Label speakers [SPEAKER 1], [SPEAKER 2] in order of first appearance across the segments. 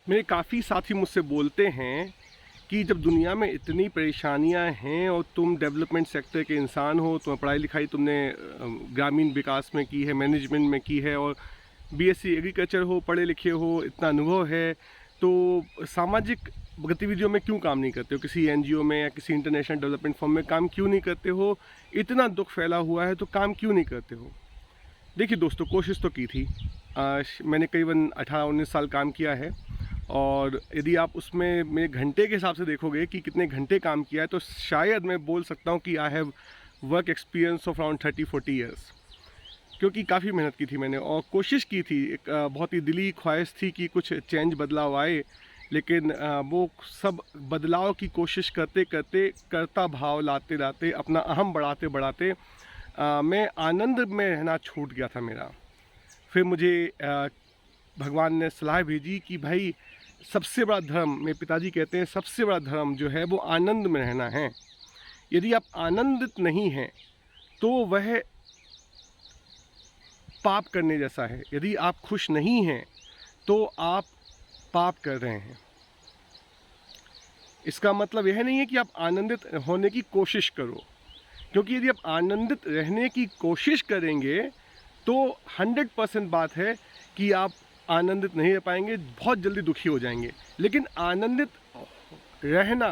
[SPEAKER 1] मेरे काफ़ी साथी मुझसे बोलते हैं कि जब दुनिया में इतनी परेशानियां हैं और तुम डेवलपमेंट सेक्टर के इंसान हो, तुम्हें पढ़ाई लिखाई तुमने ग्रामीण विकास में की है, मैनेजमेंट में की है, और बीएससी एग्रीकल्चर हो, पढ़े लिखे हो, इतना अनुभव है, तो सामाजिक गतिविधियों में क्यों काम नहीं करते हो? किसी एनजीओ में या किसी इंटरनेशनल डेवलपमेंट फर्म में काम क्यों नहीं करते हो? इतना दुख फैला हुआ है तो काम क्यों नहीं करते हो? देखिए दोस्तों, कोशिश तो की थी। मैंने करीबन 18-19 साल काम किया है, और यदि आप उसमें मेरे घंटे के हिसाब से देखोगे कि कितने घंटे काम किया है, तो शायद मैं बोल सकता हूँ कि I have work experience of around 30-40 years. क्योंकि काफ़ी मेहनत की थी मैंने और कोशिश की थी, एक बहुत ही दिली ख्वाहिश थी कि कुछ चेंज बदलाव आए, लेकिन वो सब बदलाव की कोशिश करते करते, करता भाव लाते लाते, अपना अहम बढ़ाते बढ़ाते मैं आनंद में रहना छूट गया था मेरा। फिर मुझे भगवान ने सलाह भेजी कि भाई, सबसे बड़ा धर्म, मेरे पिताजी कहते हैं, सबसे बड़ा धर्म जो है वो आनंद में रहना है। यदि आप आनंदित नहीं हैं तो वह पाप करने जैसा है। यदि आप खुश नहीं हैं तो आप पाप कर रहे हैं। इसका मतलब यह नहीं है कि आप आनंदित होने की कोशिश करो, क्योंकि यदि आप आनंदित रहने की कोशिश करेंगे तो 100% बात है कि आप आनंदित नहीं रह पाएंगे, बहुत जल्दी दुखी हो जाएंगे। लेकिन आनंदित रहना,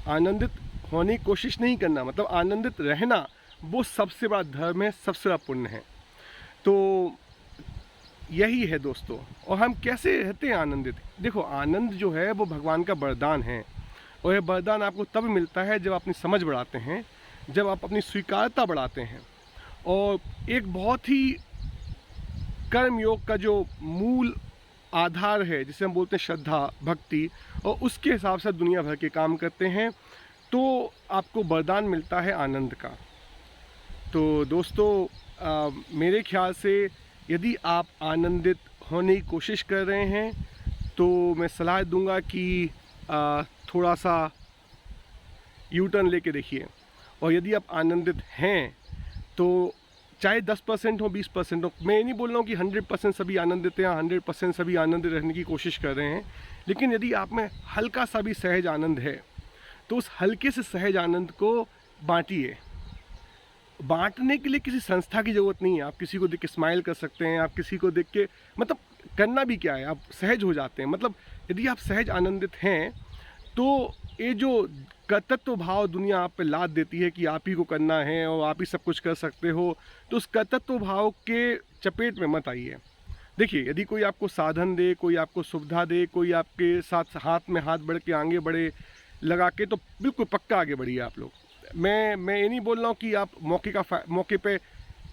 [SPEAKER 1] आनंदित होने की कोशिश नहीं करना, मतलब आनंदित रहना, वो सबसे बड़ा धर्म है, सबसे बड़ा पुण्य है। तो यही है दोस्तों। और हम कैसे रहते हैं आनंदित? देखो, आनंद जो है वो भगवान का वरदान है, और यह वरदान आपको तब मिलता है जब अपनी समझ बढ़ाते हैं, जब आप अपनी स्वीकारता बढ़ाते हैं। और एक बहुत ही कर्म योग का जो मूल आधार है, जिसे हम बोलते हैं श्रद्धा भक्ति, और उसके हिसाब से दुनिया भर के काम करते हैं, तो आपको वरदान मिलता है आनंद का। तो दोस्तों, मेरे ख्याल से यदि आप आनंदित होने की कोशिश कर रहे हैं तो मैं सलाह दूंगा कि थोड़ा सा यू टर्न लेके देखिए। और यदि आप आनंदित हैं तो चाहे 10% हो, 20% हो, मैं ये नहीं बोल रहा हूँ कि 100% सभी आनंदित हैं, 100% सभी आनंदित रहने की कोशिश कर रहे हैं, लेकिन यदि आप में हल्का सा भी सहज आनंद है तो उस हल्के से सहज आनंद को बांटिए। बांटने के लिए किसी संस्था की ज़रूरत नहीं है। आप किसी को देख के स्माइल कर सकते हैं, आप किसी को देख के, मतलब करना भी क्या है, आप सहज हो जाते हैं। मतलब यदि आप सहज आनंदित हैं तो ये जो कर्तृत्व भाव दुनिया आप पे लाद देती है कि आप ही को करना है और आप ही सब कुछ कर सकते हो, तो उस कर्तृत्व भाव के चपेट में मत आइए। देखिए, यदि कोई आपको साधन दे, कोई आपको सुविधा दे, कोई आपके साथ हाथ में हाथ बढ़ के आगे बढ़े लगा के, तो बिल्कुल पक्का आगे बढ़िए आप लोग। मैं ये नहीं बोल रहा हूँ कि आप मौके पे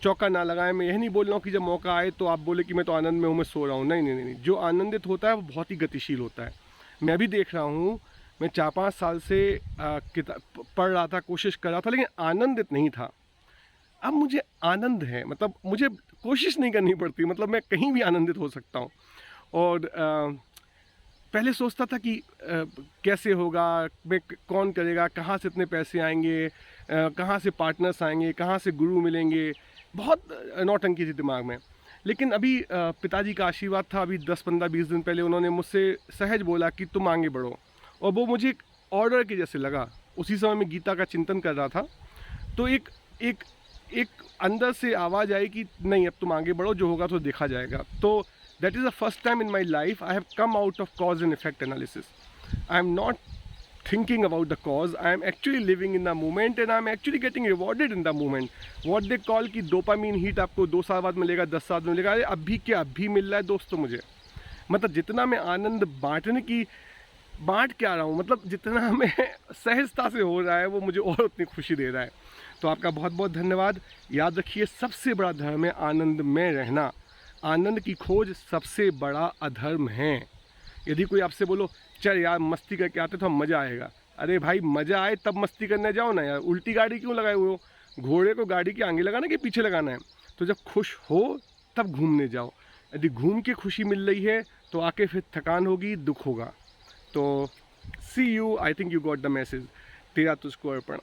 [SPEAKER 1] चौका ना लगाएं। मैं यह नहीं बोल रहा हूँ कि जब मौका आए तो आप बोले कि मैं तो आनंद में हूँ, मैं सो रहा हूँ। नहीं नहीं नहीं, जो आनंदित होता है वो बहुत ही गतिशील होता है। मैं भी देख रहा हूँ, मैं 4-5 साल से किताब पढ़ रहा था, कोशिश कर रहा था, लेकिन आनंदित नहीं था। अब मुझे आनंद है, मतलब मुझे कोशिश नहीं करनी पड़ती, मतलब मैं कहीं भी आनंदित हो सकता हूँ। और पहले सोचता था कि कैसे होगा, मैं कौन करेगा, कहाँ से इतने पैसे आएंगे, कहाँ से पार्टनर्स आएंगे, कहाँ से गुरु मिलेंगे, बहुत नौटंकी थी दिमाग में। लेकिन अभी पिताजी का आशीर्वाद था। अभी 10-15-20 दिन पहले उन्होंने मुझसे सहज बोला कि तुम आगे बढ़ो, और वो मुझे एक ऑर्डर के जैसे लगा। उसी समय मैं गीता का चिंतन कर रहा था, तो एक एक एक अंदर से आवाज़ आई कि नहीं, अब तुम आगे बढ़ो, जो होगा तो देखा जाएगा। तो that is the first time in my life I have come out of cause and effect analysis. I am not thinking about the cause, I am actually living in the moment and I am actually getting rewarded in the moment. What they call कि dopamine hit आपको 2 साल बाद मिलेगा, 10 साल बाद मिलेगा। अरे अभी क्या, अभी मिल रहा है दोस्तों मुझे। मतलब जितना मैं आनंद बांटने की बांट क्या रहा हूँ, मतलब जितना मैं सहजता से हो रहा है वो मुझे और उतनी खुशी दे रहा है। तो आपका बहुत बहुत धन्यवाद। याद रखिए, सबसे बड़ा धर्म है आनंद में रहना। आनंद की खोज सबसे बड़ा अधर्म है। यदि कोई आपसे बोलो चल यार मस्ती करके आते तो हम मज़ा आएगा, अरे भाई मज़ा आए तब मस्ती करने जाओ ना यार। उल्टी गाड़ी क्यों लगाए हुए हो? घोड़े को गाड़ी के आगे लगाना कि पीछे लगाना है? तो जब खुश हो तब घूमने जाओ। यदि घूम के खुशी मिल रही है तो आके फिर थकान होगी, दुख होगा। तो see you, I think you got the message. तेरा तुझको अर्पण।